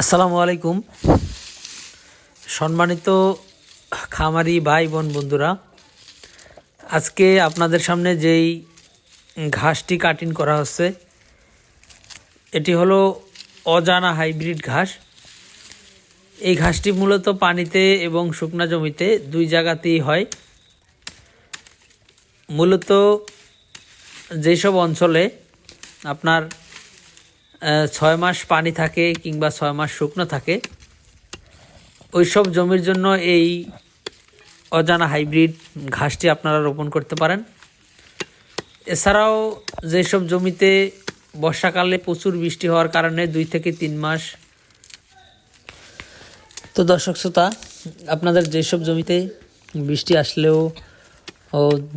আসসালামু আলাইকুম। সম্মানিত খামারি ভাই বোন বন্ধুরা, আজকে আপনাদের সামনে যেই ঘাসটি কাটিং করা হচ্ছে এটি হলো অজানা হাইব্রিড ঘাস। এই ঘাসটি মূলত পানিতে এবং শুকনা জমিতে দুই জায়গাতেই হয়। মূলত যেসব অঞ্চলে আপনার 6 মাস পানি থাকে কিংবা 6 মাস শুকনো থাকে, ওইসব জমির জন্য এই অজানা হাইব্রিড ঘাসটি আপনারা রোপণ করতে পারেন। এছাড়াও যেসব জমিতে বর্ষাকালে প্রচুর বৃষ্টি হওয়ার কারণে 2 থেকে 3 মাস, তো দর্শক শ্রোতা, আপনাদের যেসব জমিতে বৃষ্টি আসলেও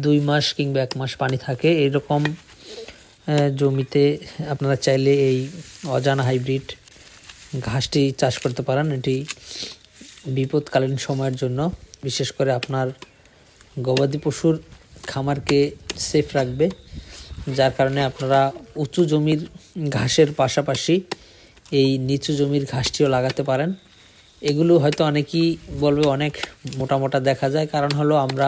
2 মাস কিংবা 1 মাস পানি থাকে, এরকম জমিতে আপনারা চাইলে এই অজানা হাইব্রিড ঘাসটি চাষ করতে পারেন। এটি বিপদকালীন সময়ের জন্য, বিশেষ করে আপনার গবাদি পশুর খামারকে সেফ রাখবে, যার কারণে আপনারা উঁচু জমির ঘাসের পাশাপাশি এই নিচু জমির ঘাসটিও লাগাতে পারেন। এগুলো হয়তো অনেকেই বলবে অনেক মোটা মোটা দেখা যায়, কারণ হলো আমরা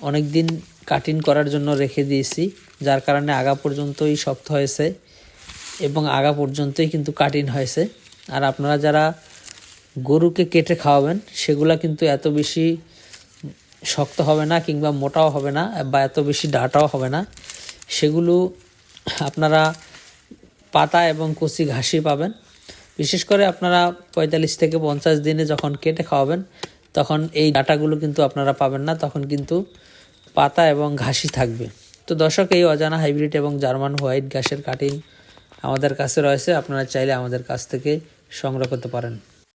অনেক দিন কাটিং করার জন্য রেখে দিয়েছি, যার কারণে আগা পর্যন্তই শক্ত হয়েছে এবং আগা পর্যন্তই কিন্তু কাটিং হয়েছে। আর আপনারা যারা গরুকে কেটে খাওয়াবেন সেগুলা কিন্তু এত বেশি শক্ত হবে না কিংবা মোটাও হবে না বা এত বেশি ডাঁটাও হবে না। সেগুলো আপনারা পাতা এবং কচি ঘাসই পাবেন। বিশেষ করে আপনারা 45 থেকে 50 দিনে যখন কেটে খাওয়াবেন তখন এই ডাঁটাগুলো কিন্তু আপনারা পাবেন না, তখন কিন্তু পাতা এবং ঘাসই থাকবে। তো দর্শক, এই অজানা হাইব্রিড এবং জার্মান হোয়াইট ঘাসের কাটিং আমাদের কাছে রয়েছে, আপনারা চাইলে আমাদের কাছ থেকে সংগ্রহ করতে পারেন।